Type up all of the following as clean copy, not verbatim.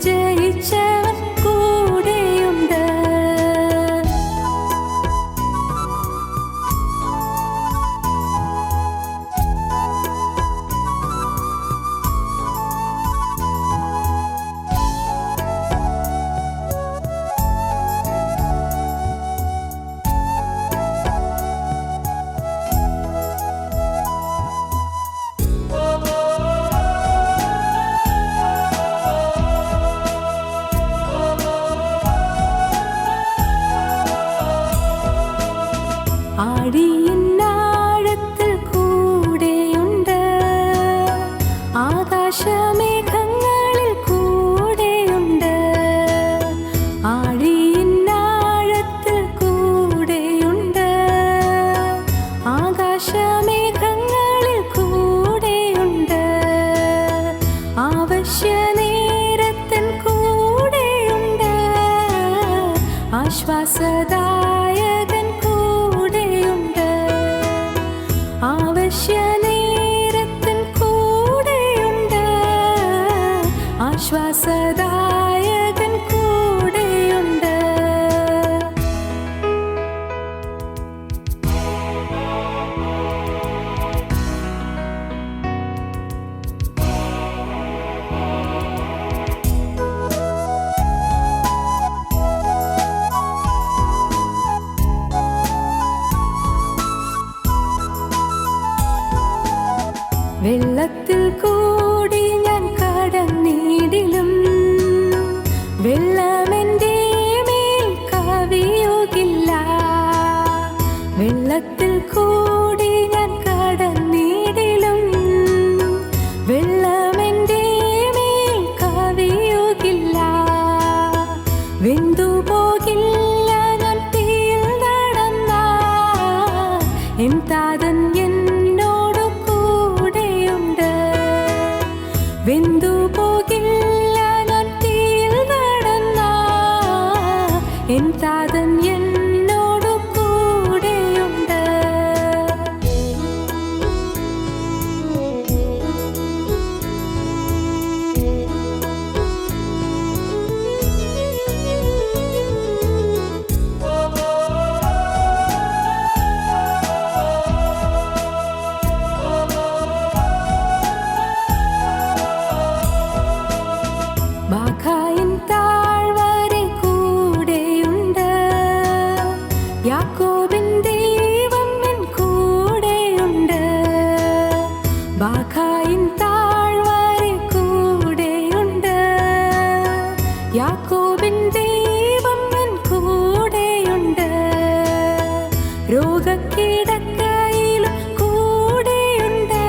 ജയിച്ചവൻ കൂടെയുണ്ട്. ആഴിയിന്നാഴത്തിൽ കൂടെയുണ്ട്, ആകാശമേഘങ്ങളിൽ കൂടെയുണ്ട്. ആഴിയിന്നാഴത്തിൽ കൂടെയുണ്ട്, ആകാശമേഘങ്ങളിൽ കൂടെയുണ്ട്. ആവശ്യനേരത്തിൻ കൂടെയുണ്ട്, ആശ്വാസദായകൻ കൂടെയുണ്ട്. ആവശ്യനേരത്തിൻ കൂടെയുണ്ട്, ആശ്വാസദായകൻ കൂടെയുണ്ട്. വെള്ളത്തിൽ കൂടി ഞാൻ കടന്നിടിലും വെള്ളമെൻ്റെ മേൽ കവിയുകില്ല. വെള്ളത്തിൽ കൂടി ഞാൻ കടന്നിടിലും വെള്ളമെൻ്റെ മേൽ കവിയുകില്ല. വെന്തുപോകില്ല ഞാൻ തീയിൽ നടന്നാൽ, എൻ താതൻ എന്നോട് കൂടെയുണ്ട്. വെന്തുപോകില്ല ഞാൻ തീയിൽ നടന്നാൽ, എൻ താതൻ എന്നോട് കൂടെയുണ്ട്. ബാഖായിൻ താഴ്വരെ കൂടെയുണ്ട്, യാക്കോബിൻ ദൈവം എൻ കൂടെയുണ്ട്. ബാഖായിൻ താഴ്വരെ കൂടെയുണ്ട്, യാക്കോബിൻ ദൈവം എൻ കൂടെയുണ്ട്. രോഗക്കിടക്കയിലും കൂടെയുണ്ട്,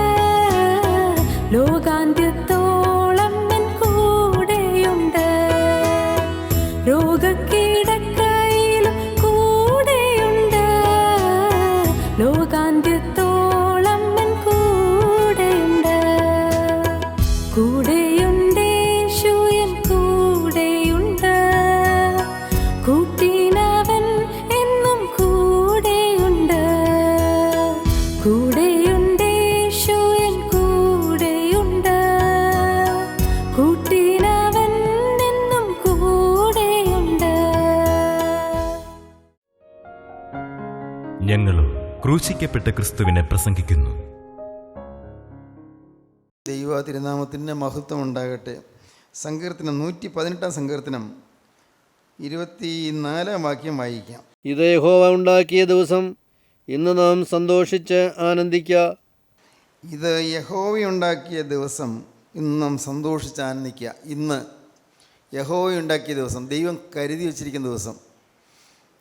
ലോകാന്ത്യത്തോളം എൻ കൂടെയുണ്ട്. രോഗക്കിടക്കയിലും കൂടെയുണ്ട്, ലോകാന്ത്യത്തോളം എൻ കൂടെയുണ്ട്. കൂടെയുണ്ടേശു എൻ കൂടെയുണ്ട്, കൂട്ടിനവൻ എന്നും കൂടെയുണ്ട്. കൂടെയുണ്ടേശു എൻ കൂടെയുണ്ട്, കൂട്ടിനവൻ എന്നും കൂടെയുണ്ട്. ഞങ്ങളും ക്രൂശിക്കപ്പെട്ട ക്രിസ്തുവിനെ പ്രസംഗിക്കുന്നു. ദൈവ തിരുനാമത്തിൻ്റെ മഹത്വം ഉണ്ടാകട്ടെ. സങ്കീർത്തനം 118 സങ്കീർത്തനം 24 വാക്യം വായിക്കാം. ഇത് യഹോവ ഉണ്ടാക്കിയ ദിവസം, ഇന്ന് നാം സന്തോഷിച്ച് ആനന്ദിക്കുക. ഇത് യഹോവയുണ്ടാക്കിയ ദിവസം, ഇന്ന് നാം സന്തോഷിച്ച് ആനന്ദിക്കുക. ഇന്ന് യഹോവയുണ്ടാക്കിയ ദിവസം, ദൈവം കരുതി വച്ചിരിക്കുന്ന ദിവസം,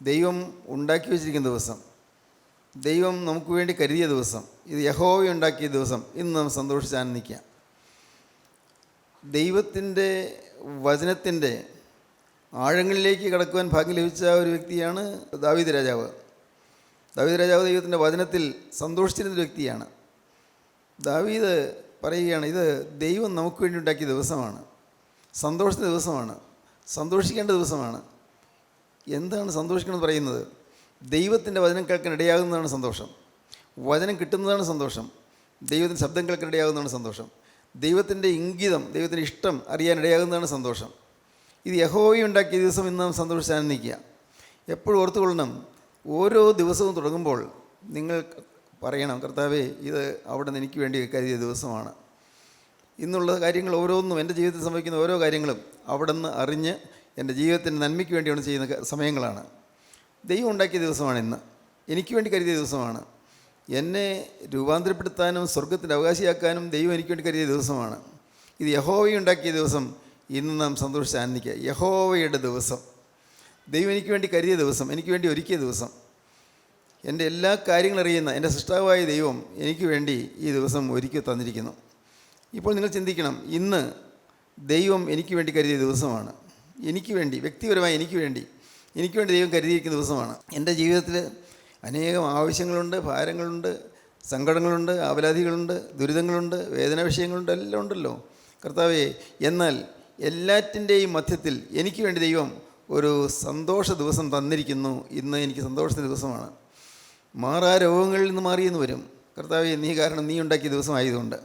ദൈവം ഉണ്ടാക്കി വച്ചിരിക്കുന്ന ദിവസം, ദൈവം നമുക്ക് വേണ്ടി കരുതിയ ദിവസം, ഇത് യഹോവയുണ്ടാക്കിയ ദിവസം, ഇന്ന് നാം സന്തോഷിച്ച് ആനന്ദിക്കുക. ദൈവത്തിൻ്റെ വചനത്തിൻ്റെ ആഴങ്ങളിലേക്ക് കടക്കുവാൻ ഭാഗ്യം ലഭിച്ച ഒരു വ്യക്തിയാണ് ദാവീദ് രാജാവ്. ദാവീദ് രാജാവ് ദൈവത്തിൻ്റെ വചനത്തിൽ സന്തോഷിച്ചിരുന്നൊരു വ്യക്തിയാണ്. ദാവീദ് പറയുകയാണ്, ഇത് ദൈവം നമുക്ക് വേണ്ടി ഉണ്ടാക്കിയ ദിവസമാണ്, സന്തോഷത്തിൻ്റെ ദിവസമാണ്, സന്തോഷിക്കേണ്ട ദിവസമാണ്. എന്താണ് സന്തോഷിക്കണമെന്ന് പറയുന്നത്? ദൈവത്തിൻ്റെ വചനം കേൾക്കാൻ ഇടയാകുന്നതാണ് സന്തോഷം. വചനം കിട്ടുന്നതാണ് സന്തോഷം. ദൈവത്തിൻ്റെ ശബ്ദം കേൾക്കാൻ ഇടയാകുന്നതാണ് സന്തോഷം. ദൈവത്തിൻ്റെ ഇംഗിതം, ദൈവത്തിൻ്റെ ഇഷ്ടം അറിയാൻ ഇടയാകുന്നതാണ് സന്തോഷം. ഇത് യഹോവയുണ്ടാക്കിയ ദിവസം ഇന്ന് നാം സന്തോഷിച്ച് ആനന്ദിക്കുക. എപ്പോഴും ഓർത്തുകൊള്ളണം, ഓരോ ദിവസവും തുടങ്ങുമ്പോൾ നിങ്ങൾ പറയണം, കർത്താവേ, ഇത് അവിടെ നിന്ന് എനിക്ക് വേണ്ടി കരുതിയ ദിവസമാണ്. ഇന്നുള്ള കാര്യങ്ങൾ ഓരോന്നും, എൻ്റെ ജീവിതത്തിൽ സംഭവിക്കുന്ന ഓരോ കാര്യങ്ങളും അവിടെ നിന്ന് അറിഞ്ഞ് എൻ്റെ ജീവിതത്തിൻ്റെ നന്മയ്ക്ക് വേണ്ടിയാണ് ചെയ്യുന്ന സമയങ്ങളാണ്. ദൈവം ഉണ്ടാക്കിയ ദിവസമാണ് ഇന്ന്, എനിക്ക് വേണ്ടി കരുതിയ ദിവസമാണ്. എന്നെ രൂപാന്തരപ്പെടുത്താനും സ്വർഗത്തിൻ്റെ അവകാശിയാക്കാനും ദൈവം എനിക്ക് വേണ്ടി കരുതിയ ദിവസമാണ്. ഇത് യഹോവയുണ്ടാക്കിയ ദിവസം ഇന്ന് നാം സന്തോഷിച്ച് ആനന്ദിക്കുക. യഹോവയുടെ ദിവസം, ദൈവം എനിക്ക് വേണ്ടി കരുതിയ ദിവസം, എനിക്ക് വേണ്ടി ഒരുക്കിയ ദിവസം. എൻ്റെ എല്ലാ കാര്യങ്ങളും അറിയുന്ന എൻ്റെ സൃഷ്ടാവായ ദൈവം എനിക്ക് വേണ്ടി ഈ ദിവസം ഒരുക്കി തന്നിരിക്കുന്നു. ഇപ്പോൾ നിങ്ങൾ ചിന്തിക്കണം, ഇന്ന് ദൈവം എനിക്ക് വേണ്ടി കരുതിയ ദിവസമാണ്. എനിക്ക് വേണ്ടി, വ്യക്തിപരമായി എനിക്ക് വേണ്ടി ദൈവം കരുതിയിരിക്കുന്ന ദിവസമാണ്. എൻ്റെ ജീവിതത്തിൽ അനേകം ആവശ്യങ്ങളുണ്ട്, ഭാരങ്ങളുണ്ട്, സങ്കടങ്ങളുണ്ട്, ആവലാതികളുണ്ട്, ദുരിതങ്ങളുണ്ട്, വേദന വിഷയങ്ങളുണ്ട്, എല്ലാം ഉണ്ടല്ലോ കർത്താവേ. എന്നാൽ എല്ലാറ്റിൻ്റെയും മധ്യത്തിൽ എനിക്ക് വേണ്ടി ദൈവം ഒരു സന്തോഷ ദിവസം തന്നിരിക്കുന്നു. ഇന്ന് എനിക്ക് സന്തോഷത്തിൻ്റെ ദിവസമാണ്. മാറാ രോഗങ്ങളിൽ നിന്ന് മാറിയെന്ന് വരും. കർത്താവേ, നീ കാരണം, നീ ഉണ്ടാക്കിയ ദിവസമായതുകൊണ്ട്.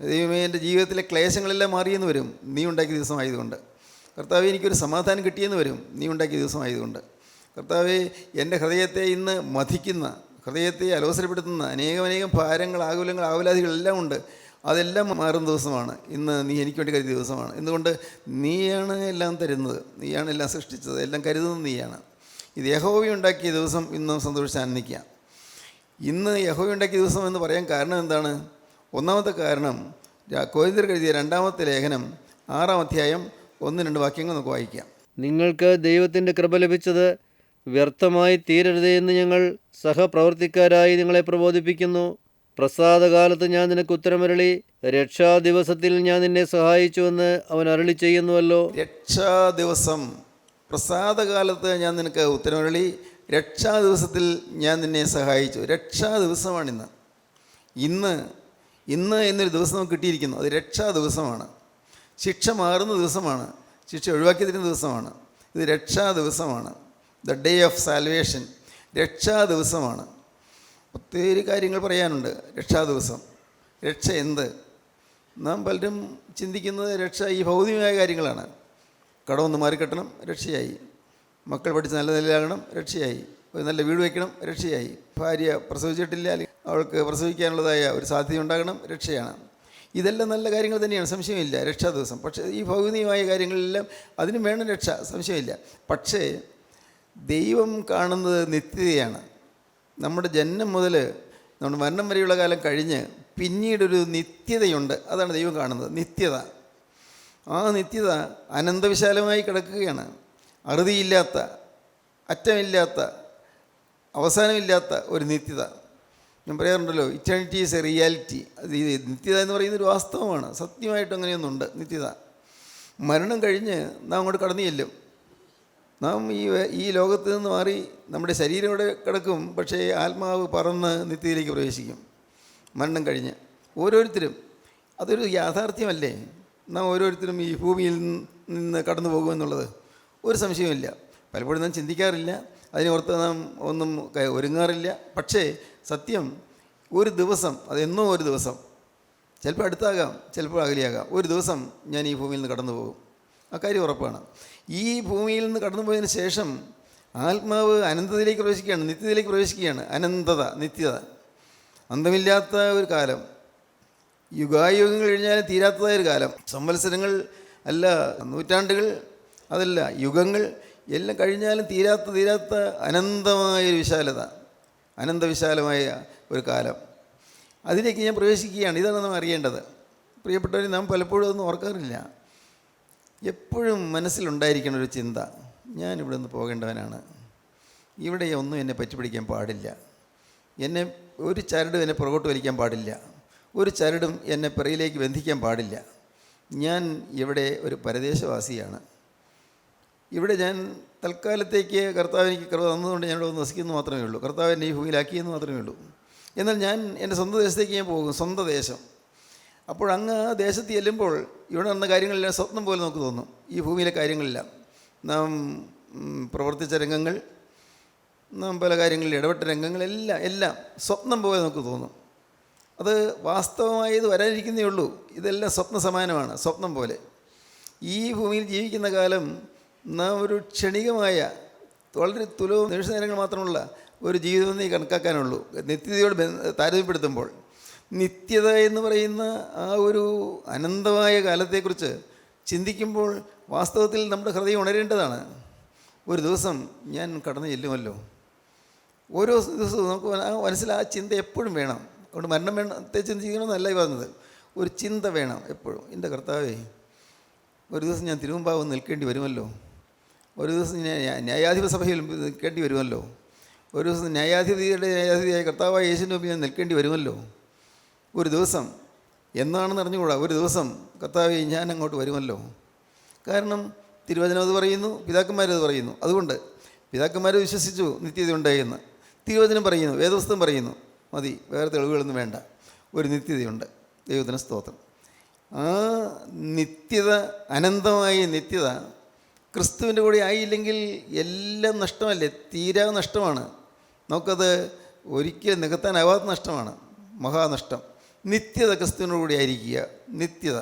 ദൈവമേ, എൻ്റെ ജീവിതത്തിലെ ക്ലേശങ്ങളെല്ലാം മാറിയെന്ന് വരും, നീ ഉണ്ടാക്കിയ ദിവസമായതുകൊണ്ട്. കർത്താവേ, എനിക്കൊരു സമാധാനം കിട്ടിയെന്ന് വരും, നീ ഉണ്ടാക്കിയ ദിവസമായതുകൊണ്ട്. കർത്താവേ, എൻ്റെ ഹൃദയത്തെ ഇന്ന് മഥിക്കുന്ന, ഹൃദയത്തെ അലോസരപ്പെടുത്തുന്ന അനേകം ഭാരങ്ങൾ, ആകുലങ്ങൾ, ആവലാതികളെല്ലാം ഉണ്ട്. അതെല്ലാം മാറുന്ന ദിവസമാണ് ഇന്ന്. നീ എനിക്ക് വേണ്ടി കരുതിയ ദിവസമാണ്. എന്തുകൊണ്ട്? നീയാണ് എല്ലാം തരുന്നത്, നീയാണ് എല്ലാം സൃഷ്ടിച്ചത്, എല്ലാം കരുതുന്നത് നീയാണ്. ഇത് യഹോവയുണ്ടാക്കിയ ദിവസം ഇന്ന് സന്തോഷിച്ച് ആനന്ദിക്കുക. ഇന്ന് യഹോവയുണ്ടാക്കിയ ദിവസം എന്ന് പറയാൻ കാരണം എന്താണ്? ഒന്നാമത്തെ കാരണം, കൊരിന്ത്യർക്ക് എഴുതിയ 2-ാമത്തെ ലേഖനം 6-ാം അധ്യായം 1-2 വാക്യങ്ങൾ നമുക്ക് വായിക്കാം. നിങ്ങൾക്ക് ദൈവത്തിൻ്റെ കൃപ ലഭിച്ചത് വ്യർത്ഥമായി തീരരുതേ എന്ന് ഞങ്ങൾ സഹപ്രവർത്തിക്കാരായി നിങ്ങളെ പ്രബോധിപ്പിക്കുന്നു. പ്രസാദകാലത്ത് ഞാൻ നിനക്ക് ഉത്തരമരളി, രക്ഷാദിവസത്തിൽ ഞാൻ നിന്നെ സഹായിച്ചുവെന്ന് അവൻ അരുളി ചെയ്യുന്നുവല്ലോ. രക്ഷാദിവസം, പ്രസാദകാലത്ത് ഞാൻ നിനക്ക് ഉത്തരമരളി, രക്ഷാദിവസത്തിൽ ഞാൻ നിന്നെ സഹായിച്ചു. രക്ഷാദിവസമാണിന്ന്. ഇന്ന് എന്നൊരു ദിവസം നമുക്ക് കിട്ടിയിരിക്കുന്നു. അത് രക്ഷാദിവസമാണ്. ശിക്ഷ മാറുന്ന ദിവസമാണ്, ശിക്ഷ ഒഴിവാക്കി തരുന്ന ദിവസമാണ്. ഇത് രക്ഷാദിവസമാണ്. ദ ഡേ ഓഫ് സാൽവേഷൻ, രക്ഷാദിവസമാണ്. ഒത്തിരി കാര്യങ്ങൾ പറയാനുണ്ട്. രക്ഷാദിവസം, രക്ഷ എന്ത്? നാം പലരും ചിന്തിക്കുന്നത് രക്ഷ ഈ ഭൗതികമായ കാര്യങ്ങളാണ്. കടമൊന്ന് മാറിക്കെട്ടണം, രക്ഷയായി. മക്കൾ പഠിച്ച് നല്ല നിലയിലാകണം, രക്ഷയായി. ഒരു നല്ല വീട് വയ്ക്കണം, രക്ഷയായി. ഭാര്യ പ്രസവിച്ചിട്ടില്ല, അല്ലെങ്കിൽ അവൾക്ക് പ്രസവിക്കാനുള്ളതായ ഒരു സാധ്യത ഉണ്ടാകണം, രക്ഷയാണ്. ഇതെല്ലാം നല്ല കാര്യങ്ങൾ തന്നെയാണ്, സംശയമില്ല, രക്ഷാദിവസം. പക്ഷേ ഈ ഭൗതികമായ കാര്യങ്ങളെല്ലാം അതിനും വേണം രക്ഷ, സംശയമില്ല. പക്ഷേ ദൈവം കാണുന്നത് നിത്യതയാണ്. നമ്മുടെ ജന്മം മുതൽ നമ്മുടെ മരണം വരെയുള്ള കാലം കഴിഞ്ഞ് പിന്നീടൊരു നിത്യതയുണ്ട്. അതാണ് ദൈവം കാണുന്നത്, നിത്യത. ആ നിത്യത അനന്തവിശാലമായി കിടക്കുകയാണ്. അറുതിയില്ലാത്ത, അറ്റമില്ലാത്ത, അവസാനമില്ലാത്ത ഒരു നിത്യത. ഞാൻ പറയാറുണ്ടല്ലോ, ഇറ്റേണിറ്റി ഈസ് എ റിയാലിറ്റി. അത് നിത്യത എന്ന് പറയുന്നൊരു വാസ്തവമാണ്, സത്യമായിട്ട് അങ്ങനെയൊന്നുണ്ട് നിത്യത. മരണം കഴിഞ്ഞ് നാം അങ്ങോട്ട് കടന്നു ചെല്ലും. നാം ഈ ലോകത്ത് നിന്ന് മാറി നമ്മുടെ ശരീരം ഇവിടെ കിടക്കും, പക്ഷേ ആത്മാവ് പറന്ന് നിത്യതയിലേക്ക് പ്രവേശിക്കും മരണം കഴിഞ്ഞ്. ഓരോരുത്തരും, അതൊരു യാഥാർത്ഥ്യമല്ലേ? നാം ഓരോരുത്തരും ഈ ഭൂമിയിൽ നിന്ന് കടന്നു പോകുമെന്നുള്ളത് ഒരു സംശയമില്ല. പലപ്പോഴും നാം ചിന്തിക്കാറില്ല, അതിനോർത്ത് നാം ഒന്നും ഒരുങ്ങാറില്ല. പക്ഷേ സത്യം, ഒരു ദിവസം, അതെന്നോ ഒരു ദിവസം, ചിലപ്പോൾ അടുത്താകാം, ചിലപ്പോൾ അകലെയാകാം, ഒരു ദിവസം ഞാൻ ഈ ഭൂമിയിൽ നിന്ന് കടന്നു പോകും. അക്കാര്യം ഉറപ്പാണ്. ഈ ഭൂമിയിൽ നിന്ന് കടന്നു പോയതിന് ശേഷം ആത്മാവ് അനന്തതയിലേക്ക് പ്രവേശിക്കുകയാണ്, നിത്യതയിലേക്ക് പ്രവേശിക്കുകയാണ്. അനന്തത, നിത്യത, അന്തമില്ലാത്ത ഒരു കാലം. യുഗായുഗങ്ങൾ കഴിഞ്ഞാലും തീരാത്തതായൊരു കാലം. സംവത്സരങ്ങൾ അല്ല, നൂറ്റാണ്ടുകൾ അതല്ല, യുഗങ്ങൾ എല്ലാം കഴിഞ്ഞാലും തീരാത്ത അനന്തമായൊരു വിശാലത, അനന്തവിശാലമായ ഒരു കാലം. അതിലേക്ക് ഞാൻ പ്രവേശിക്കുകയാണ്. ഇതാണ് നാം അറിയേണ്ടത്. പ്രിയപ്പെട്ടവരെ, നാം പലപ്പോഴും അതൊന്നും ഓർക്കാറില്ല. എപ്പോഴും മനസ്സിലുണ്ടായിരിക്കുന്ന ഒരു ചിന്ത, ഞാൻ ഇവിടെ നിന്ന് പോകേണ്ടവനാണ്, ഇവിടെ ഒന്നും എന്നെ പറ്റിപ്പിടിക്കാൻ പാടില്ല, എന്നെ ഒരു ചരടും എന്നെ പുറകോട്ട് വലിക്കാൻ പാടില്ല, ഒരു ചരടും എന്നെ പിറയിലേക്ക് ബന്ധിക്കാൻ പാടില്ല. ഞാൻ ഇവിടെ ഒരു പരദേശവാസിയാണ്. ഇവിടെ ഞാൻ തൽക്കാലത്തേക്ക് കർത്താവ് എനിക്ക് കൃപ തന്നതുകൊണ്ട് ഞാനിവിടെ ഒന്ന് വസിക്കുന്നു മാത്രമേ ഉള്ളൂ. കർത്താവ് എന്നെ ഈ ഭൂമിയിലാക്കിയെന്ന് മാത്രമേ ഉള്ളൂ. എന്നാൽ ഞാൻ എൻ്റെ സ്വന്തം ദേശത്തേക്ക് ഞാൻ പോകും, സ്വന്തം ദേശം. അപ്പോൾ അങ്ങ് ആ ദേശത്ത് ചെല്ലുമ്പോൾ ഇവിടെ നടന്ന കാര്യങ്ങളെല്ലാം സ്വപ്നം പോലെ നമുക്ക് തോന്നും. ഈ ഭൂമിയിലെ കാര്യങ്ങളെല്ലാം, നാം പ്രവർത്തിച്ച രംഗങ്ങൾ, നാം പല കാര്യങ്ങളിൽ ഇടപെട്ട രംഗങ്ങളെല്ലാം സ്വപ്നം പോലെ നമുക്ക് തോന്നും. അത് വാസ്തവമായത് വരാനിരിക്കുന്നേ ഉള്ളൂ. ഇതെല്ലാം സ്വപ്ന സമാനമാണ്, സ്വപ്നം പോലെ. ഈ ഭൂമിയിൽ ജീവിക്കുന്ന കാലം നാം ഒരു ക്ഷണികമായ വളരെ തുലവും നിമിഷ നേരങ്ങൾ മാത്രമുള്ള ഒരു ജീവിതം നീ കണക്കാക്കാനുള്ളൂ. നിത്യതയോട് താരതമ്യപ്പെടുത്തുമ്പോൾ നിത്യത എന്ന് പറയുന്ന ആ ഒരു അനന്തമായ കാലത്തെക്കുറിച്ച് ചിന്തിക്കുമ്പോൾ വാസ്തവത്തിൽ നമ്മുടെ ഹൃദയം ഉണരേണ്ടതാണ്. ഒരു ദിവസം ഞാൻ കടന്നു ചെല്ലുമല്ലോ. ഓരോ ദിവസവും നമുക്ക് മനസ്സിൽ ആ ചിന്ത എപ്പോഴും വേണം. അതുകൊണ്ട് മരണം വേണത്തെ ചിന്തിക്കണമെന്നല്ല പറഞ്ഞത്, ഒരു ചിന്ത വേണം എപ്പോഴും. എൻ്റെ കർത്താവേ, ഒരു ദിവസം ഞാൻ തിരുമുമ്പാവും നിൽക്കേണ്ടി വരുമല്ലോ, ഒരു ദിവസം ഞാൻ ന്യായാധിപ സഭയിൽ നിൽക്കേണ്ടി വരുമല്ലോ, ഒരു ദിവസം ന്യായാധിപതിയായ കർത്താവായ യേശുവിൻ്റെ മുമ്പിൽ ഞാൻ നിൽക്കേണ്ടി വരുമല്ലോ. ഒരു ദിവസം എന്നാണെന്ന് അറിഞ്ഞുകൂടാ, ഒരു ദിവസം കർത്താവേ ഞാൻ അങ്ങോട്ട് വരുമല്ലോ. കാരണം തിരുവചനം അത് പറയുന്നു, പിതാക്കന്മാരത് പറയുന്നു. അതുകൊണ്ട് പിതാക്കന്മാർ വിശ്വസിച്ചു നിത്യത ഉണ്ടായെന്ന്. തിരുവചനം പറയുന്നു, വേദപുസ്തകം പറയുന്നു. മതി, വേറെ തെളിവുകളൊന്നും വേണ്ട. ഒരു നിത്യതയുണ്ട്. ദൈവത്തിന് സ്തോത്രം. ആ നിത്യത, അനന്തമായ നിത്യത ക്രിസ്തുവിൻ്റെ കൂടെ ആയില്ലെങ്കിൽ എല്ലാം നഷ്ടമല്ലേ, തീരാ നഷ്ടമാണ്. നമുക്കത് ഒരിക്കലും നികത്താനാവാത്ത നഷ്ടമാണ്, മഹാനഷ്ടം. നിത്യത ക്രിസ്തുവിനോട് കൂടി ആയിരിക്കുക. നിത്യത,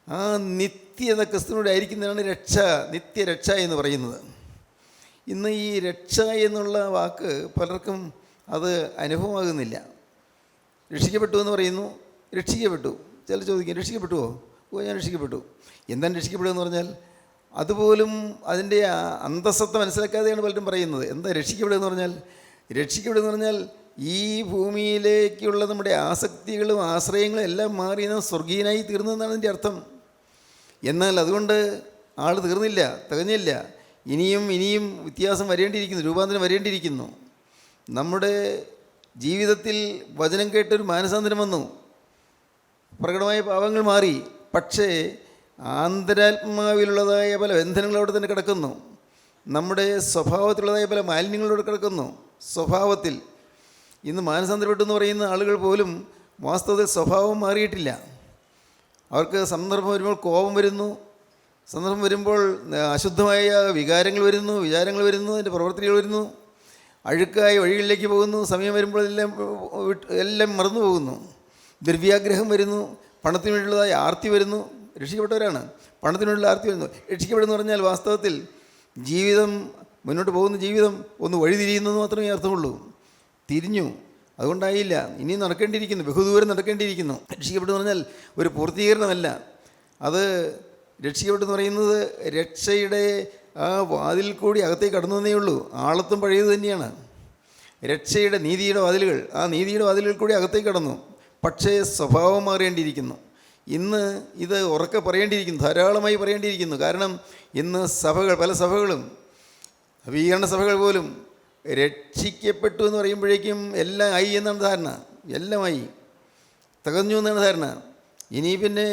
ആ നിത്യത ക്രിസ്തുവിനോട് ആയിരിക്കുന്നതാണ് രക്ഷ, നിത്യരക്ഷ എന്ന് പറയുന്നത്. ഇന്ന് ഈ രക്ഷ എന്നുള്ള വാക്ക് പലർക്കും അത് അനുഭവമാകുന്നില്ല. രക്ഷിക്കപ്പെട്ടു എന്ന് പറയുന്നു, രക്ഷിക്കപ്പെട്ടു. ചില ചോദിക്കും, രക്ഷിക്കപ്പെട്ടുവോ? ഓ, ഞാൻ രക്ഷിക്കപ്പെട്ടു. എന്താണ് രക്ഷിക്കപ്പെടുക പറഞ്ഞാൽ അതുപോലും അതിൻ്റെ അന്തസ്സത്ത മനസ്സിലാക്കാതെയാണ് പലരും പറയുന്നത്. എന്താ രക്ഷിക്കപ്പെടുക എന്ന് പറഞ്ഞാൽ? രക്ഷിക്കപ്പെടുക എന്ന് പറഞ്ഞാൽ ഈ ഭൂമിയിലേക്കുള്ള നമ്മുടെ ആസക്തികളും ആശ്രയങ്ങളും എല്ലാം മാറി നാം സ്വർഗീയനായി തീർന്നതെന്നാണ് അതിൻ്റെ അർത്ഥം. എന്നാൽ അതുകൊണ്ട് ആൾ തീർന്നില്ല, തികഞ്ഞില്ല. ഇനിയും ഇനിയും വ്യത്യാസം വരേണ്ടിയിരിക്കുന്നു, രൂപാന്തരം വരേണ്ടിയിരിക്കുന്നു. നമ്മുടെ ജീവിതത്തിൽ വചനം കേട്ടൊരു മാനസാന്തരം വന്നു, പ്രകടമായ പാപങ്ങൾ മാറി. പക്ഷേ ആന്തരാത്മാവിലുള്ളതായ പല ബന്ധനങ്ങൾ അവിടെ തന്നെ കിടക്കുന്നു. നമ്മുടെ സ്വഭാവത്തിലുള്ളതായ പല മാലിന്യങ്ങളോട് കിടക്കുന്നു. സ്വഭാവത്തിൽ ഇന്ന് മാനസാന്തരപ്പെട്ടു എന്ന് പറയുന്ന ആളുകൾ പോലും വാസ്തവത്തിൽ സ്വഭാവം മാറിയിട്ടില്ല. അവർക്ക് സന്ദർഭം വരുമ്പോൾ കോപം വരുന്നു, സന്ദർഭം വരുമ്പോൾ അശുദ്ധമായ വികാരങ്ങൾ വരുന്നു, വിചാരങ്ങൾ വരുന്നു, അതിൻ്റെ പ്രവർത്തികൾ വരുന്നു, അഴുക്കായ വഴികളിലേക്ക് പോകുന്നു. സമയം വരുമ്പോൾ എല്ലാം മറന്നു പോകുന്നു. ദ്രവ്യാഗ്രഹം വരുന്നു, പണത്തിന് വേണ്ടിയുള്ളതായ ആർത്തി വരുന്നു. രക്ഷിക്കപ്പെട്ടവരാണ്, പണത്തിന് വേണ്ടിയുള്ള ആർത്തി വരുന്നു. രക്ഷിക്കപ്പെടുന്നു പറഞ്ഞാൽ വാസ്തവത്തിൽ ജീവിതം, മുന്നോട്ട് പോകുന്ന ജീവിതം ഒന്ന് വഴിതിരിയുന്നതെന്ന് മാത്രമേ അർത്ഥമുള്ളൂ. തിരിഞ്ഞു, അതുകൊണ്ടായില്ല, ഇനിയും നടക്കേണ്ടിയിരിക്കുന്നു, ബഹുദൂരം നടക്കേണ്ടിയിരിക്കുന്നു. രക്ഷിക്കപ്പെട്ടു പറഞ്ഞാൽ ഒരു പൂർത്തീകരണമല്ല. അത് രക്ഷിക്കപ്പെട്ടെന്ന് പറയുന്നത് രക്ഷയുടെ ആ വാതിൽ കൂടി അകത്തേക്ക് കടന്നു തന്നേ ഉള്ളൂ. ആളത്തും പഴയത് തന്നെയാണ്. രക്ഷയുടെ നീതിയുടെ വാതിലുകൾ, ആ നീതിയുടെ വാതിലുകൾ കൂടി അകത്തേക്ക് കടന്നു. പക്ഷേ സ്വഭാവം മാറേണ്ടിയിരിക്കുന്നു. ഇന്ന് ഇത് ഉറക്കെ പറയേണ്ടിയിരിക്കുന്നു, ധാരാളമായി പറയേണ്ടിയിരിക്കുന്നു. കാരണം ഇന്ന് സഭകൾ, പല സഭകളും, നവീകരണ സഭകൾ പോലും രക്ഷിക്കപ്പെട്ടു എന്ന് പറയുമ്പോഴേക്കും എല്ലാം ആയി എന്നാണ് ധാരണ. എല്ലാമായി തികഞ്ഞു എന്നാണ് ധാരണ. ഇനി പിന്നെ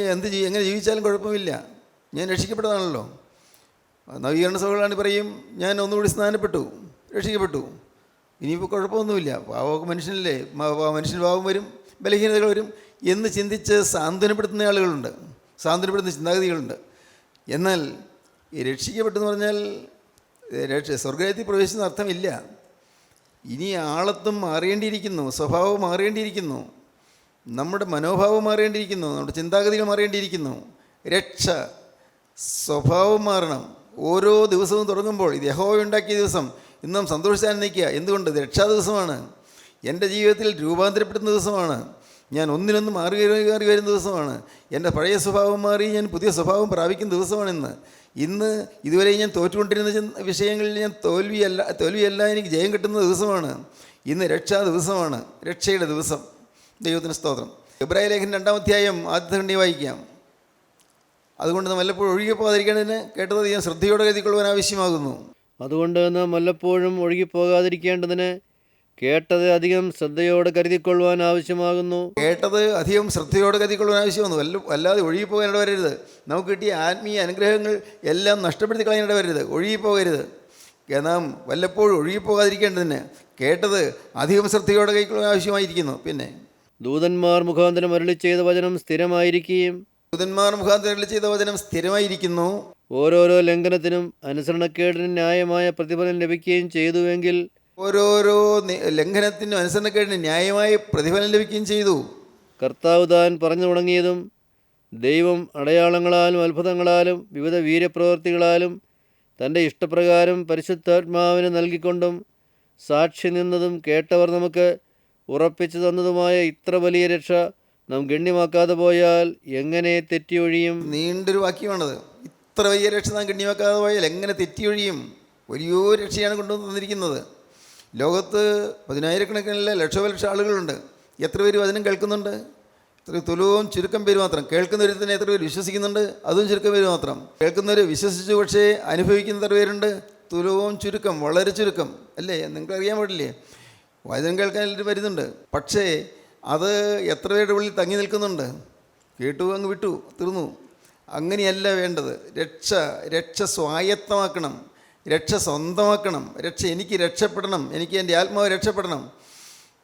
എങ്ങനെ ജീവിച്ചാലും കുഴപ്പമില്ല, ഞാൻ രക്ഷിക്കപ്പെട്ടതാണല്ലോ. നവീകരണ സഭകളാണ് പറയും, ഞാൻ ഒന്നുകൂടി സ്നാനപ്പെട്ടു, രക്ഷിക്കപ്പെട്ടു, ഇനിയിപ്പോൾ കുഴപ്പമൊന്നുമില്ല, പാവമൊക്കെ മനുഷ്യനല്ലേ, മനുഷ്യന് പാവം വരും, ബലഹീനതകൾ വരും എന്ന് ചിന്തിച്ച് സാന്ത്വനപ്പെടുത്തുന്ന ആളുകളുണ്ട്, സാന്ത്വനപ്പെടുത്തുന്ന ചിന്താഗതികളുണ്ട്. എന്നാൽ ഈ രക്ഷിക്കപ്പെട്ടെന്ന് പറഞ്ഞാൽ സ്വർഗ്ഗത്തിൽ പ്രവേശിക്കുന്ന അർത്ഥമില്ല. ഇനി ആളത്വം മാറേണ്ടിയിരിക്കുന്നു, സ്വഭാവം മാറേണ്ടിയിരിക്കുന്നു, നമ്മുടെ മനോഭാവം മാറേണ്ടിയിരിക്കുന്നു, നമ്മുടെ ചിന്താഗതികൾ മാറേണ്ടിയിരിക്കുന്നു. രക്ഷ, സ്വഭാവം മാറണം. ഓരോ ദിവസവും തുടങ്ങുമ്പോൾ ഇത് യഹോവ ഉണ്ടാക്കിയ ദിവസം, ഇന്നും സന്തോഷിച്ചാൽ നിൽക്കുക. എന്തുകൊണ്ട്? ഇത് രക്ഷാ ദിവസമാണ്, എൻ്റെ ജീവിതത്തിൽ രൂപാന്തരപ്പെടുന്ന ദിവസമാണ്, ഞാൻ ഒന്നിനൊന്ന് മാറി വരുന്ന ദിവസമാണ്, എൻ്റെ പഴയ സ്വഭാവം മാറി ഞാൻ പുതിയ സ്വഭാവം പ്രാപിക്കുന്ന ദിവസമാണിന്ന്. ഇന്ന് ഇതുവരെ ഞാൻ തോറ്റുകൊണ്ടിരുന്ന വിഷയങ്ങളിൽ ഞാൻ തോൽവിയല്ല എനിക്ക് ജയം കിട്ടുന്ന ദിവസമാണ്. ഇന്ന് രക്ഷാ ദിവസമാണ്, രക്ഷയുടെ ദിവസം. ദൈവത്തിന് സ്തോത്രം. എബ്രായ ലേഖനം 2-ാം അധ്യായം ആദ്യത്തെ ഖണ്ഡിക വായിക്കാം. അതുകൊണ്ട് നാം വല്ലപ്പോഴും ഒഴുകിപ്പോകാതിരിക്കേണ്ടതിന് കേട്ടത് ഞാൻ ശ്രദ്ധയോടെ കരുതിക്കൊള്ളുവാൻ ആവശ്യമാകുന്നു. അതുകൊണ്ട് നാം വല്ലപ്പോഴും ഒഴുകിപ്പോകാതിരിക്കേണ്ടതിന് കേട്ടത് അധികം ശ്രദ്ധയോടെ കരുതിക്കൊള്ളുവാൻ ആവശ്യമാകുന്നു. കേട്ടത് അധികം ശ്രദ്ധയോടെ കരുതിക്കൊള്ളുവാൻ ആവശ്യമാകുന്നു. അല്ലാതെ ഒഴുകിപ്പോകാൻ ഇടവരരുത്. നമുക്ക് കിട്ടിയ ആത്മീയ അനുഗ്രഹങ്ങൾ എല്ലാം നഷ്ടപ്പെടുത്തി കളയാൻ ഇടവരരുത്, ഒഴുകിപ്പോകരുത്. നാം വല്ലപ്പോഴും ഒഴുകിപ്പോകാതിരിക്കേണ്ടതിന് കേട്ടത് അധികം ശ്രദ്ധയോടെ കൈക്കൊള്ളുവാൻ ആവശ്യമായിരിക്കുന്നു. പിന്നെ ദൂതന്മാർ മുഖാന്തരം അരുളി ചെയ്ത വചനം സ്ഥിരമായിരിക്കുകയും, ദൂതന്മാർ മുഖാന്തരം അരുളി ചെയ്ത വചനം സ്ഥിരമായിരിക്കുന്നു. ഓരോരോ ലംഘനത്തിനും അനുസരണക്കേടിനും ന്യായമായ പ്രതിഫലം ലഭിക്കുകയും ചെയ്തുവെങ്കിൽ, ഓരോരോ ലംഘനത്തിനും അനുസരണക്കേടിന് ന്യായമായ പ്രതിഫലം ലഭിക്കുകയും ചെയ്തു. കർത്താവ് താൻ പറഞ്ഞു തുടങ്ങിയതും ദൈവം അടയാളങ്ങളാലും അത്ഭുതങ്ങളാലും വിവിധ വീര്യപ്രവൃത്തികളാലും തൻ്റെ ഇഷ്ടപ്രകാരം പരിശുദ്ധാത്മാവിന് നൽകിക്കൊണ്ടും സാക്ഷി നിന്നതും കേട്ടവർ നമുക്ക് ഉറപ്പിച്ചു തന്നതുമായ ഇത്ര വലിയ രക്ഷ നാം ഗണ്യമാക്കാതെ പോയാൽ എങ്ങനെ തെറ്റിയൊഴിയും? നീണ്ടൊരു വാക്യമാണത്. ഇത്ര വലിയ രക്ഷ നാം ഗണ്യമാക്കാതെ പോയാൽ എങ്ങനെ തെറ്റിയൊഴിയും? വലിയോ രക്ഷയാണ് കൊണ്ടുവന്ന് തന്നിരിക്കുന്നത്. ലോകത്ത് പതിനായിരക്കണക്കിനല്ല ലക്ഷോപലക്ഷ ആളുകളുണ്ട്. എത്ര പേര് വചനം കേൾക്കുന്നുണ്ട്? എത്ര തുലവും ചുരുക്കം പേര് മാത്രം. കേൾക്കുന്നവരിൽ തന്നെ എത്ര പേര് വിശ്വസിക്കുന്നുണ്ട്? അതും ചുരുക്കം പേര് മാത്രം. കേൾക്കുന്നവർ വിശ്വസിച്ചു, പക്ഷേ അനുഭവിക്കുന്ന എത്ര പേരുണ്ട്? തുലവും ചുരുക്കം, വളരെ ചുരുക്കം അല്ലേ? നിങ്ങൾക്ക് അറിയാൻ പാടില്ലേ? വചനം കേൾക്കാൻ എല്ലാവരും വരുന്നുണ്ട്, പക്ഷേ അത് എത്ര പേരുടെ ഉള്ളിൽ തങ്ങി നിൽക്കുന്നുണ്ട്? കേട്ടു അങ്ങ് വിട്ടു, തീർന്നു. അങ്ങനെയല്ല വേണ്ടത്. രക്ഷ സ്വായത്തമാക്കണം, രക്ഷ സ്വന്തമാക്കണം. എനിക്ക് രക്ഷപ്പെടണം, എനിക്ക് എൻ്റെ ആത്മാവ് രക്ഷപ്പെടണം.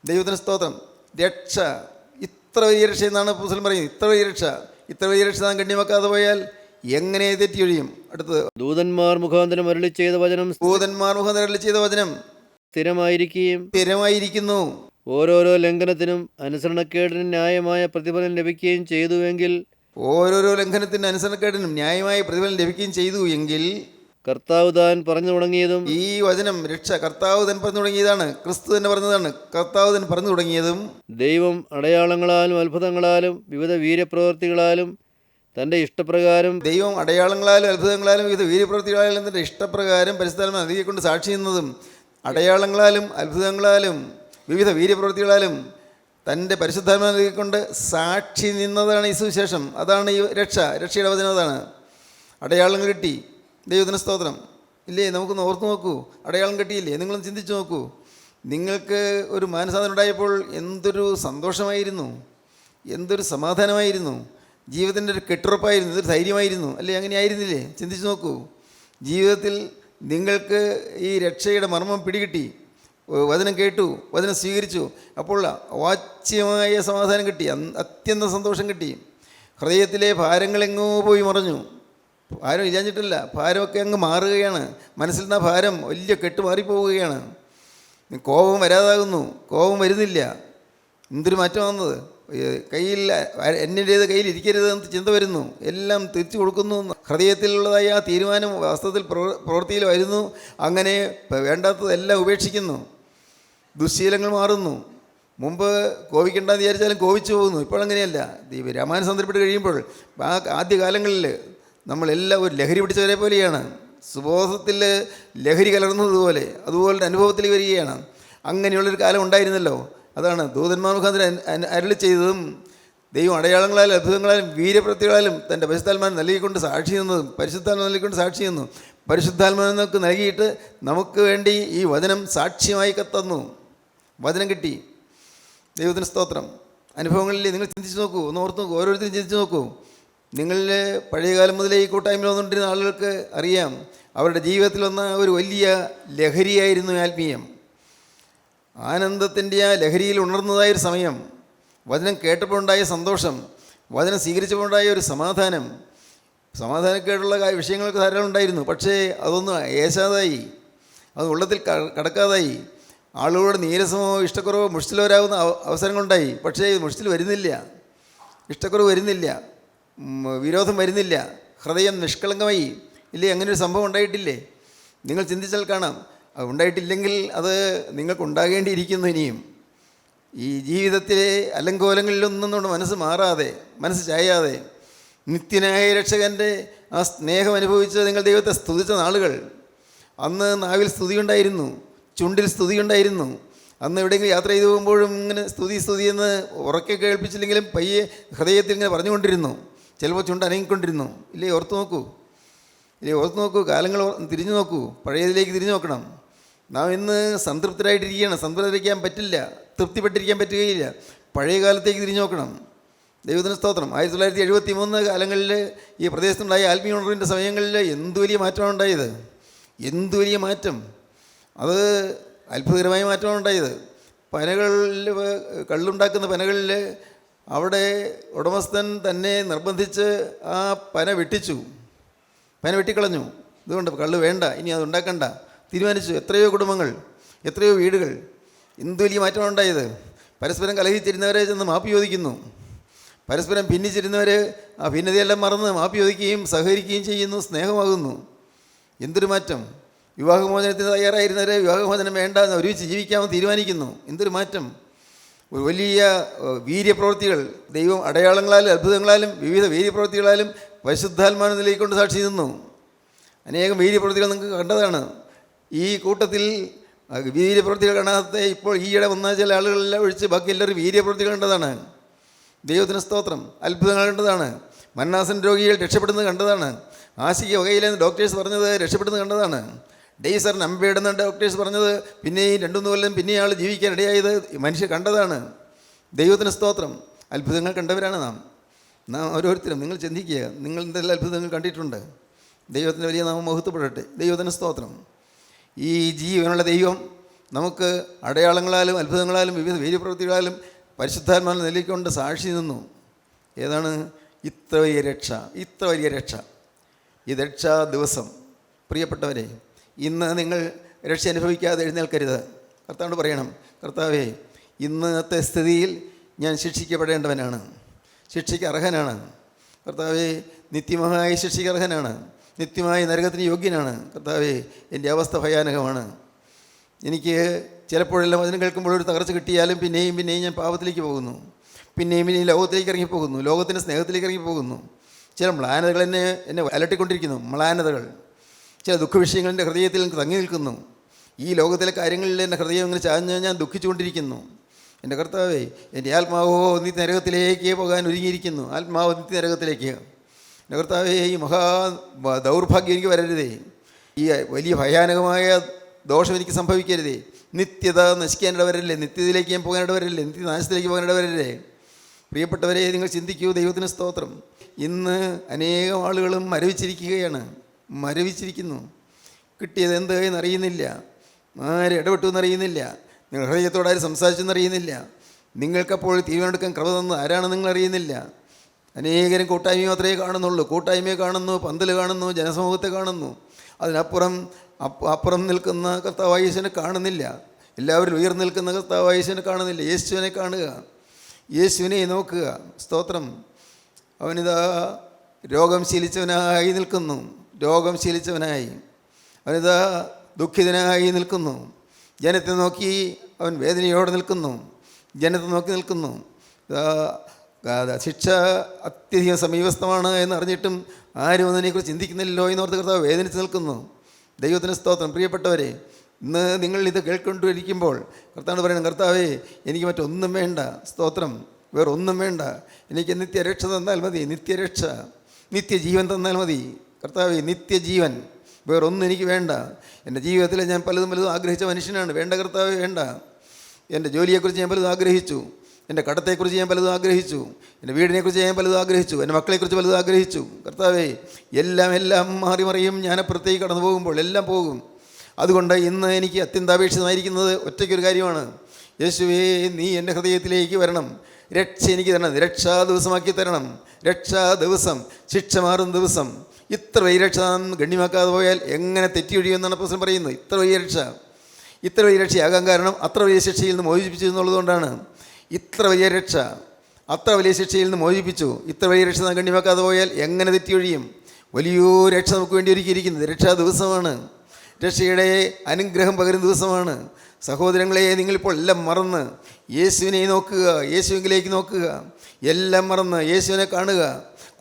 ദൈവത്തിന് സ്തോത്രം. രക്ഷ, ഇത്ര വലിയ രക്ഷ എന്നാണ് പുസ്തകം പറയുന്നത്. ഇത്ര വലിയ രക്ഷ നാം ഗണ്യമാക്കാതെ പോയാൽ എങ്ങനെ തെറ്റിയൊഴിയും? അടുത്തത്, ദൂതന്മാർ മുഖാന്തരം അരുളി ചെയ്ത വചനം സ്ഥിരമായിരിക്കുന്നു. ഓരോരോ ലംഘനത്തിനും അനുസരണക്കേടിനും ന്യായമായ പ്രതിഫലം ലഭിക്കുകയും ചെയ്തു എങ്കിൽ കർത്താവ് താൻ പറഞ്ഞു തുടങ്ങിയതും, ഈ വചനം രക്ഷ കർത്താവ് താൻ പറഞ്ഞു തുടങ്ങിയതാണ്. ക്രിസ്തു തന്നെ പറഞ്ഞതാണ്. കർത്താവ് താൻ പറഞ്ഞു തുടങ്ങിയതും ദൈവം അടയാളങ്ങളാലും അത്ഭുതങ്ങളാലും വിവിധ വീര്യപ്രവൃത്തികളാലും തൻ്റെ ഇഷ്ടപ്രകാരം വിവിധ വീര്യപ്രവൃത്തികളാലും തൻ്റെ ഇഷ്ടപ്രകാരം പരിശുദ്ധാത്മാവിനെ നൽകിക്കൊണ്ട് സാക്ഷി ചെയ്യുന്നതും, അടയാളങ്ങളാലും അത്ഭുതങ്ങളാലും വിവിധ വീര്യപ്രവൃത്തികളാലും തൻ്റെ പരിശുദ്ധാത്മാവിനെ നൽകിക്കൊണ്ട് സാക്ഷി നിന്നതാണ് ഈ സുവിശേഷം. അതാണ് ഈ രക്ഷയുടെ വചനം. അതാണ്. അടയാളങ്ങൾ കിട്ടി. ദൈവത്തിന് സ്തോത്രം. ഇല്ലേ? നമുക്കൊന്ന് ഓർത്ത് നോക്കൂ. അടയാളം കിട്ടിയില്ലേ? നിങ്ങളൊന്ന് ചിന്തിച്ച് നോക്കൂ. നിങ്ങൾക്ക് ഒരു മാനസാന്തരം ഉണ്ടായപ്പോൾ എന്തൊരു സന്തോഷമായിരുന്നു, എന്തൊരു സമാധാനമായിരുന്നു, ജീവിതത്തിൻ്റെ ഒരു കെട്ടുറപ്പായിരുന്നു, ഇതൊരു ധൈര്യമായിരുന്നു അല്ലേ? അങ്ങനെ ആയിരുന്നില്ലേ? ചിന്തിച്ച് നോക്കൂ. ജീവിതത്തിൽ നിങ്ങൾക്ക് ഈ രക്ഷയുടെ മർമ്മം പിടികിട്ടി, വചനം കേട്ടു, വചനം സ്വീകരിച്ചു. അപ്പോൾ അവാച്യമായ സമാധാനം കിട്ടി, അത്യന്തം സന്തോഷം കിട്ടി. ഹൃദയത്തിലെ ഭാരങ്ങളെങ്ങോ പോയി മറഞ്ഞു. ഭാരം ഇല്ലാഞ്ഞിട്ടില്ല, ഭാരമൊക്കെ അങ്ങ് മാറുകയാണ്. മനസ്സിൽ നിന്ന് ഭാരം വലിയ കെട്ട് മാറിപ്പോവുകയാണ്. കോപം വരാതാകുന്നു, കോപം വരുന്നില്ല. എന്തൊരു മാറ്റം വന്നത്! കയ്യിൽ എൻ്റേത് കയ്യിൽ ഇരിക്കരുതെന്ന് ചിന്ത വരുന്നു. എല്ലാം തിരിച്ചു കൊടുക്കുന്നു. ഹൃദയത്തിലുള്ളതായ ആ തീരുമാനം വാസ്തവത്തിൽ പ്രവൃത്തിയിൽ വരുന്നു. അങ്ങനെ വേണ്ടാത്തതെല്ലാം ഉപേക്ഷിക്കുന്നു. ദുശ്ശീലങ്ങൾ മാറുന്നു. മുമ്പ് കോപിക്കേണ്ടെന്ന് വിചാരിച്ചാലും കോപിച്ചു പോകുന്നു. ഇപ്പോഴങ്ങനെയല്ല. രാമാനുസന്തരപ്പെട്ട് കഴിയുമ്പോൾ ആ ആദ്യകാലങ്ങളിൽ നമ്മളെല്ലാം ഒരു ലഹരി പിടിച്ചവരെ പോലെയാണ്. സുബോധത്തിൽ ലഹരി കലർന്നതുപോലെ അതുപോലൊരു അനുഭവത്തിൽ വരികയാണ്. അങ്ങനെയുള്ളൊരു കാലം ഉണ്ടായിരുന്നല്ലോ. അതാണ് ദൂതന്മാർ മുഖാന്തരം അരുളി ചെയ്തതും ദൈവം അടയാളങ്ങളാലും അത്ഭുതങ്ങളാലും വീര്യപ്രവൃത്തികളാലും തൻ്റെ പരിശുദ്ധാത്മാവിനെ നൽകിക്കൊണ്ട് സാക്ഷി നിന്നതും. പരിശുദ്ധാത്മാവിനെ നൽകിക്കൊണ്ട് സാക്ഷി നിന്നു. പരിശുദ്ധാത്മാവിനെ നമുക്ക് നൽകിയിട്ട് നമുക്ക് വേണ്ടി ഈ വചനം സാക്ഷ്യമായി തന്നു. വചനം കിട്ടി. ദൈവത്തിന് സ്തോത്രം. അനുഭവങ്ങളിൽ നിങ്ങൾ ചിന്തിച്ച് നോക്കൂ, ഒന്ന് ഓർത്ത് നോക്കൂ. ഓരോരുത്തരും ചിന്തിച്ച് നോക്കൂ. നിങ്ങളിൽ പഴയകാലം മുതലേ ഈ കൂട്ടായ്മയിൽ വന്നുകൊണ്ടിരുന്ന ആളുകൾക്ക് അറിയാം, അവരുടെ ജീവിതത്തിൽ വന്ന ഒരു വലിയ ലഹരിയായിരുന്നു ആത്മീയം. ആനന്ദത്തിൻ്റെ ആ ലഹരിയിൽ ഉണർന്നതായൊരു സമയം, വചനം കേട്ടപ്പോൾ ഉണ്ടായ സന്തോഷം, വചനം സ്വീകരിച്ചപ്പോൾ ഉണ്ടായ ഒരു സമാധാനക്കേടുള്ള വിഷയങ്ങളൊക്കെ ധാരാളം ഉണ്ടായിരുന്നു. പക്ഷേ അതൊന്നും ഏശാതായി, അത് ഉള്ളത്തിൽ കടക്കാതായി. ആളുകളോട് നീരസമോ ഇഷ്ടക്കുറവോ മുഷ്ടിൽ വരാവുന്ന അവസരങ്ങളുണ്ടായി. പക്ഷേ മുഷ്ടിൽ വരുന്നില്ല, ഇഷ്ടക്കുറവ് വരുന്നില്ല, വിരോധം വരുന്നില്ല, ഹൃദയം നിഷ്കളങ്കമായി. ഇല്ലേ? അങ്ങനൊരു സംഭവം ഉണ്ടായിട്ടില്ലേ? നിങ്ങൾ ചിന്തിച്ചാൽ കാണാം. അത് ഉണ്ടായിട്ടില്ലെങ്കിൽ അത് നിങ്ങൾക്കുണ്ടാകേണ്ടിയിരിക്കുന്നു. ഇനിയും ഈ ജീവിതത്തിലെ അലങ്കോലങ്ങളിലൊന്നും നമ്മുടെ മനസ്സ് മാറാതെ, മനസ്സ് ചായാതെ, നിത്യനായ രക്ഷകൻ്റെ ആ സ്നേഹം അനുഭവിച്ച് നിങ്ങൾ ദൈവത്തെ സ്തുതിച്ച നാളുകൾ. അന്ന് നാവിൽ സ്തുതിയുണ്ടായിരുന്നു, ചുണ്ടിൽ സ്തുതിയുണ്ടായിരുന്നു. അന്ന് എവിടെയെങ്കിലും യാത്ര ചെയ്തു പോകുമ്പോഴും ഇങ്ങനെ സ്തുതി എന്ന് ഉറക്കെ കേൾപ്പിച്ചില്ലെങ്കിലും പയ്യെ ഹൃദയത്തിൽ ഇങ്ങനെ പറഞ്ഞുകൊണ്ടിരുന്നു. ചിലപ്പോൾ ചുണ്ട് അനങ്ങിക്കൊണ്ടിരുന്നു. ഇല്ലേ? ഓർത്ത് നോക്കൂ. കാലങ്ങൾ തിരിഞ്ഞു നോക്കൂ. പഴയതിലേക്ക് തിരിഞ്ഞു നോക്കണം. നാം ഇന്ന് സംതൃപ്തരായിട്ടിരിക്കുകയാണ്. സംതൃപ്തരിക്കാൻ പറ്റില്ല, തൃപ്തിപ്പെട്ടിരിക്കാൻ പറ്റുകയില്ല. പഴയ കാലത്തേക്ക് തിരിഞ്ഞു നോക്കണം. ദൈവത്തിന് സ്തോത്രം. 1973 കാലങ്ങളിൽ ഈ പ്രദേശത്തുണ്ടായ ആത്മീയ ഉണർവിൻ്റെ സമയങ്ങളിൽ എന്ത് വലിയ മാറ്റമാണ് ഉണ്ടായത്! എന്ത് വലിയ മാറ്റം! അത് അത്ഭുതകരമായ മാറ്റമാണ് ഉണ്ടായത്. പനകളിൽ, കള്ളുണ്ടാക്കുന്ന പനകളിൽ അവിടെ ഉടമസ്ഥൻ തന്നെ നിർബന്ധിച്ച് ആ പന വെട്ടിക്കളഞ്ഞു. ഇതുകൊണ്ട് കള്ള് വേണ്ട, ഇനി അത് ഉണ്ടാക്കണ്ട തീരുമാനിച്ചു. എത്രയോ കുടുംബങ്ങൾ, എത്രയോ വീടുകൾ. എന്ത് വലിയ മാറ്റമാണ് ഉണ്ടായത്! പരസ്പരം കലഹിച്ചിരുന്നവരെ ചെന്ന് മാപ്പ് ചോദിക്കുന്നു. പരസ്പരം ഭിന്നിച്ചിരുന്നവർ ആ ഭിന്നതയെല്ലാം മറന്ന് മാപ്പ് ചോദിക്കുകയും സഹകരിക്കുകയും ചെയ്യുന്നു, സ്നേഹമാകുന്നു. എന്തൊരു മാറ്റം! വിവാഹമോചനത്തിന് തയ്യാറായിരുന്നവരെ വിവാഹമോചനം വേണ്ട എന്ന് ഒരുമിച്ച് ജീവിക്കാമെന്ന് തീരുമാനിക്കുന്നു. എന്തൊരു മാറ്റം! ഒരു വലിയ വീര്യപ്രവൃത്തികൾ ദൈവം അടയാളങ്ങളാലും അത്ഭുതങ്ങളാലും വിവിധ വീര്യപ്രവൃത്തികളാലും പരിശുദ്ധാത്മാവിനെ നിലയിക്കൊണ്ട് സാക്ഷി നിന്നു. അനേകം വീര്യപ്രവൃത്തികൾ നിങ്ങൾക്ക് കണ്ടതാണ്. ഈ കൂട്ടത്തിൽ വീര്യപ്രവൃത്തികൾ കാണാത്ത ഇപ്പോൾ ഈയിടെ വന്ന ചില ആളുകളെല്ലാം ഒഴിച്ച് ബാക്കി എല്ലാവരും വീര്യപ്രവൃത്തികൾ കണ്ടതാണ്. ദൈവത്തിന് സ്തോത്രം. അത്ഭുതങ്ങൾ കണ്ടതാണ്. മന്നാസൻ രോഗികൾ രക്ഷപ്പെടുന്നത് കണ്ടതാണ്. ആശിക്ക് വകയിലെന്ന് ഡോക്ടേഴ്സ് പറഞ്ഞത് രക്ഷപ്പെടുന്നത് കണ്ടതാണ്. ഡെയ്സർ നമ്പേടുന്ന ഡോക്ടേഴ്സ് പറഞ്ഞത് പിന്നെയും 2-3 കൊല്ലം പിന്നെ ആൾ ജീവിക്കാൻ ഇടയായത് മനുഷ്യർ കണ്ടതാണ്. ദൈവത്തിന് സ്തോത്രം. അത്ഭുതങ്ങൾ കണ്ടവരാണ് നാം ഓരോരുത്തരും. നിങ്ങൾ ചിന്തിക്കുക, നിങ്ങൾ എന്തെല്ലാം അത്ഭുതങ്ങൾ കണ്ടിട്ടുണ്ട്. ദൈവത്തിൻ്റെ വലിയ നാമം മഹത്വപ്പെടട്ടെ. ദൈവത്തിന് സ്തോത്രം. ഈ ജീവനുള്ള ദൈവം നമുക്ക് അടയാളങ്ങളാലും അത്ഭുതങ്ങളാലും വിവിധ വീര്യപ്രവൃത്തികളാലും പരിശുദ്ധാത്മാവിനെ നിലയ്ക്കൊണ്ട് സാക്ഷി നിന്നു. ഏതാണ് ഇത്ര വലിയ രക്ഷ? ഇത്ര വലിയ രക്ഷ, ഈ രക്ഷാ ദിവസം. പ്രിയപ്പെട്ടവരെ, ഇന്ന് നിങ്ങൾ രക്ഷ അനുഭവിക്കാതെ എഴുന്നേൽക്കരുത്. കർത്താവോട് പറയണം, കർത്താവേ, ഇന്നത്തെ സ്ഥിതിയിൽ ഞാൻ ശിക്ഷിക്കപ്പെടേണ്ടവനാണ്, ശിക്ഷയ്ക്ക് അർഹനാണ്. കർത്താവേ, നിത്യമായ ശിക്ഷയ്ക്ക് അർഹനാണ്, നിത്യമായ നരകത്തിന് യോഗ്യനാണ്. കർത്താവേ, എൻ്റെ അവസ്ഥ ഭയാനകമാണ്. എനിക്ക് ചിലപ്പോഴെല്ലാം വചനം കേൾക്കുമ്പോഴൊരു തകർച്ച കിട്ടിയാലും പിന്നെയും ഞാൻ പാപത്തിലേക്ക് പോകുന്നു, പിന്നെയും ലോകത്തിലേക്ക് ഇറങ്ങിപ്പോകുന്നു, ലോകത്തിൻ്റെ സ്നേഹത്തിലേക്ക് ഇറങ്ങിപ്പോകുന്നു. ചില മ്ലാനതകൾ എന്നെ അലട്ടിക്കൊണ്ടിരിക്കുന്നു. മ്ലാനതകൾ, ചില ദുഃഖവിഷയങ്ങൾ എൻ്റെ ഹൃദയത്തിൽ തങ്ങി നിൽക്കുന്നു. ഈ ലോകത്തിലെ കാര്യങ്ങളിൽ എൻ്റെ ഹൃദയം ഇങ്ങനെ ചാഞ്ഞ് ഞാൻ ദുഃഖിച്ചുകൊണ്ടിരിക്കുന്നു. എൻ്റെ കർത്താവേ, എൻ്റെ ആത്മാവോ നിത്യനരകത്തിലേക്ക് പോകാൻ ഒരുങ്ങിയിരിക്കുന്നു. ആത്മാവ് നിത്യനരകത്തിലേക്ക്. എൻ്റെ കർത്താവേ, ഈ ദൗർഭാഗ്യം എനിക്ക് വരരുതേ. ഈ വലിയ ഭയാനകമായ ദോഷം എനിക്ക് സംഭവിക്കരുതേ. നിത്യത നശിക്കാനിടവരല്ലേ, നിത്യതയിലേക്ക് ഞാൻ പോകാനിടവരല്ലേ, നിത്യനാശത്തിലേക്ക് പോകാനിടവരല്ലേ. പ്രിയപ്പെട്ടവരെ, നിങ്ങൾ ചിന്തിക്കൂ. ദൈവത്തിന് സ്തോത്രം. ഇന്ന് അനേകം ആളുകളും മരവിച്ചിരിക്കുന്നു. കിട്ടിയത് എന്ത് എന്നറിയുന്നില്ല, ആര് ഇടപെട്ടു എന്നറിയുന്നില്ല, നിങ്ങൾ ഹൃദയത്തോട് ആര് സംസാരിച്ചെന്നറിയുന്നില്ല, നിങ്ങൾക്കപ്പോൾ തീരുമാനമെടുക്കാൻ കൃപ തന്നത് ആരാണെന്ന് നിങ്ങളറിയുന്നില്ല. അനേകരും കൂട്ടായ്മ മാത്രമേ കാണുന്നുള്ളൂ. കൂട്ടായ്മയെ കാണുന്നു, പന്തൽ കാണുന്നു, ജനസമൂഹത്തെ കാണുന്നു. അതിനപ്പുറം നിൽക്കുന്ന കർത്താവായ യേശുവിനെ കാണുന്നില്ല. എല്ലാവരും ഉയർന്നു നിൽക്കുന്ന കർത്താവായ യേശുവിനെ കാണുന്നില്ല. യേശുവിനെ കാണുക, യേശുവിനെ നോക്കുക. സ്തോത്രം. അവനിതാ രോഗം ശീലിച്ചവനായി നിൽക്കുന്നു. അവനിതാ ദുഃഖിതനായി നിൽക്കുന്നു. ജനത്തെ നോക്കി അവൻ വേദനയോടെ നിൽക്കുന്നു. ശിക്ഷ അത്യധികം സമീപസ്ഥമാണ് എന്നറിഞ്ഞിട്ടും ആരും അതിനെക്കുറിച്ച് ചിന്തിക്കുന്നില്ലല്ലോ എന്നോർത്ത് കർത്താവ് വേദനിച്ച് നിൽക്കുന്നു. ദൈവത്തിന് സ്തോത്രം. പ്രിയപ്പെട്ടവരെ, ഇന്ന് നിങ്ങൾ ഇത് കേൾക്കൊണ്ടിരിക്കുമ്പോൾ കർത്താവ് പറയണം, കർത്താവേ, എനിക്ക് മറ്റൊന്നും വേണ്ട. സ്തോത്രം. വേറൊന്നും വേണ്ട. എനിക്ക് നിത്യരക്ഷ തന്നാൽ മതി. നിത്യരക്ഷ, നിത്യജീവൻ തന്നാൽ മതി. കർത്താവേ, നിത്യജീവൻ, വേറൊന്നും എനിക്ക് വേണ്ട. എൻ്റെ ജീവിതത്തിൽ ഞാൻ പലതും ആഗ്രഹിച്ച മനുഷ്യനാണ്. വേണ്ട കർത്താവേ, വേണ്ട. എൻ്റെ ജോലിയെക്കുറിച്ച് ഞാൻ പലതും ആഗ്രഹിച്ചു, എൻ്റെ കടത്തെക്കുറിച്ച് ഞാൻ പലതും ആഗ്രഹിച്ചു, എൻ്റെ വീടിനെക്കുറിച്ച് ഞാൻ പലതും ആഗ്രഹിച്ചു, എൻ്റെ മക്കളെക്കുറിച്ച് പലതും ആഗ്രഹിച്ചു. കർത്താവേ, എല്ലാം മാറി മറിയും. ഞാൻ അപ്പുറത്തേക്ക് കടന്നു പോകുമ്പോൾ എല്ലാം പോകും. അതുകൊണ്ട് ഇന്ന് എനിക്ക് അത്യന്താപേക്ഷിതമായിരിക്കുന്നത് ഒറ്റയ്ക്കൊരു കാര്യമാണ്. യേശുവേ, നീ എൻ്റെ ഹൃദയത്തിലേക്ക് വരണം. രക്ഷ എനിക്ക് തരണം. രക്ഷാ ദിവസമാക്കി തരണം. രക്ഷാ ദിവസം, ശിക്ഷ മാറുന്ന ദിവസം. ഇത്ര വലിയ രക്ഷ ഗണ്യമാക്കാതെ പോയാൽ എങ്ങനെ തെറ്റിയൊഴിയുമെന്നാണ് പ്രശ്നം പറയുന്നത്. ഇത്ര വലിയ രക്ഷയാകാൻ കാരണം അത്ര വലിയ ശിക്ഷയിൽ നിന്ന് മോചിപ്പിച്ചു എന്നുള്ളതുകൊണ്ടാണ്. ഇത്ര വലിയ രക്ഷ, അത്ര വലിയ ശിക്ഷയിൽ നിന്ന് മോചിപ്പിച്ചു. ഇത്ര വലിയ രക്ഷ ഗണ്യമാക്കാതെ പോയാൽ എങ്ങനെ തെറ്റിയൊഴിയും? വലിയൊരു രക്ഷ നമുക്ക് വേണ്ടി ഒരുക്കിയിരിക്കുന്നത് രക്ഷാ ദിവസമാണ്. രക്ഷയുടെ അനുഗ്രഹം പകരുന്ന ദിവസമാണ്. സഹോദരങ്ങളെ, നിങ്ങളിപ്പോൾ എല്ലാം മറന്ന് യേശുവിനെ നോക്കുക, യേശുവിലേക്ക് നോക്കുക. എല്ലാം മറന്ന് യേശുവിനെ കാണുക.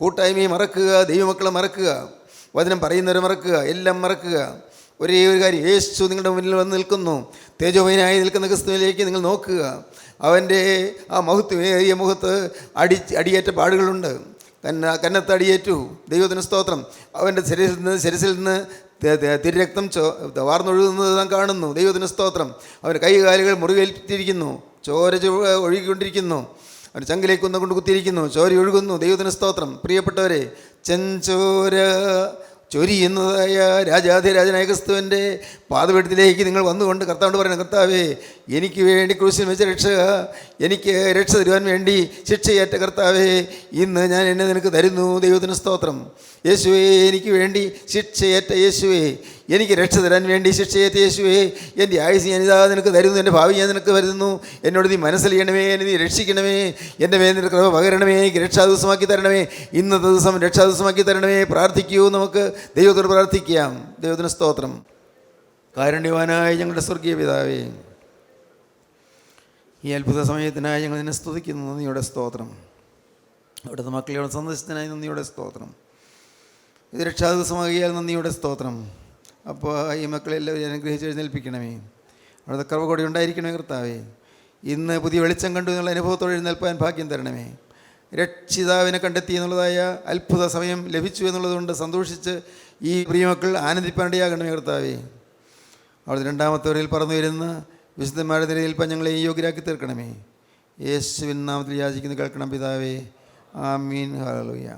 കൂട്ടായ്മയെ മറക്കുക, ദൈവമക്കളെ മറക്കുക, വചനം പറയുന്നവരെ മറക്കുക, എല്ലാം മറക്കുക. ഒരേ ഒരു കാര്യം, യേശു നിങ്ങളുടെ മുന്നിൽ വന്ന് നിൽക്കുന്നു. തേജോമയനായി നിൽക്കുന്ന ക്രിസ്തുവിലേക്ക് നിങ്ങൾ നോക്കുക. അവൻ്റെ ആ മഹത്വമേറിയ മുഖത്ത് അടിയേറ്റ പാടുകളുണ്ട്. കന്നത്ത് അടിയേറ്റു. ദൈവത്തിന് സ്തോത്രം. അവൻ്റെ ശിരസിൽ നിന്ന് തിരുരക്തം വാർന്നൊഴുകുന്നത് നാം കാണുന്നു. ദൈവത്തിന് സ്തോത്രം. അവൻ്റെ കൈകാലുകൾ മുറിവേറ്റിരിക്കുന്നു, ചോര ഒഴുകിക്കൊണ്ടിരിക്കുന്നു. അവൻ്റെ ചങ്കിലേക്ക് കൊണ്ട് കുത്തിയിരിക്കുന്നു, ചോര ഒഴുകുന്നു. ദൈവത്തിന് സ്തോത്രം. പ്രിയപ്പെട്ടവരെ, ചെഞ്ചോര ചൊരിയുന്നതായ രാജാധിരാജനായ ക്രിസ്തുവിൻ്റെ പാദപീഠത്തിലേക്ക് നിങ്ങൾ വന്നുകൊണ്ട് കർത്താവോട് പറയണം, കർത്താവേ, എനിക്ക് വേണ്ടി ക്രൂശിൽ വെച്ച രക്ഷക, എനിക്ക് രക്ഷ തരുവാൻ വേണ്ടി ശിക്ഷയേറ്റ കർത്താവേ, ഇന്ന് ഞാൻ എന്നെ നിനക്ക് തരുന്നു. ദൈവത്തിന് സ്തോത്രം. യേശുവേ, എനിക്ക് വേണ്ടി ശിക്ഷയേറ്റ യേശുവേ, എനിക്ക് രക്ഷ തരാൻ വേണ്ടി ശിക്ഷയേറ്റ യേശുവേ, എൻ്റെ ആയുസ് ഞാനിതാ നിനക്ക് തരുന്നു, എൻ്റെ ഭാവി ഞാൻ നിനക്ക് വരുന്നു. എന്നോട് നീ മനസ്സിലെയ്യണമേ, എന്നെ നീ രക്ഷിക്കണമേ, എൻ്റെ മേൽ നിനക്ക് കൃപ പകരണമേ, എനിക്ക് രക്ഷാദിവസമാക്കി തരണമേ, ഇന്നത്തെ ദിവസം രക്ഷാദിവസമാക്കി തരണമേ. പ്രാർത്ഥിക്കൂ, നമുക്ക് ദൈവത്തോട് പ്രാർത്ഥിക്കാം. ദൈവത്തിന് സ്തോത്രം. കാരുണ്യവാനായ ഞങ്ങളുടെ സ്വർഗീയ പിതാവേ, ഈ അത്ഭുത സമയത്തിനായി ഞങ്ങൾ നിന്നെ സ്തുതിക്കുന്നു. നന്ദിയുടെ സ്തോത്രം. അവിടുത്തെ മക്കളെ സന്ദർശനത്തിനായി നന്ദിയുടെ സ്തോത്രം. ഇത് രക്ഷാദിവസമാകിയാൽ നന്ദിയുടെ സ്തോത്രം. അപ്പോൾ ഈ മക്കളെല്ലാവരും അനുഗ്രഹിച്ച് എഴുന്നേൽപ്പിക്കണമേ. അവിടുത്തെ കൃപ കൂടി ഉണ്ടായിരിക്കണമേ കർത്താവേ. ഇന്ന് പുതിയ വെളിച്ചം കണ്ടു എന്നുള്ള അനുഭവത്തോടെ എഴുന്നേൽപ്പാൻ ഭാഗ്യം തരണമേ. രക്ഷിതാവിനെ കണ്ടെത്തി എന്നുള്ളതായ അത്ഭുത സമയം ലഭിച്ചു എന്നുള്ളതുകൊണ്ട് സന്തോഷിച്ച് ഈ പ്രിയമക്കൾ ആനന്ദിപ്പാണ്ടിയാകണമേ കർത്താവേ. അവിടുത്തെ രണ്ടാമത്തെ പറന്നു വരുന്ന വിശുദ്ധന്മാരുടെ നിലയിൽ ഞങ്ങളെ യോഗ്യരാക്കി തീർക്കണമേ. യേശുവിൻ നാമത്തിൽ യാചിക്കുന്നു കേൾക്കണം പിതാവേ. ആമീൻ. ഹല്ലേലൂയ.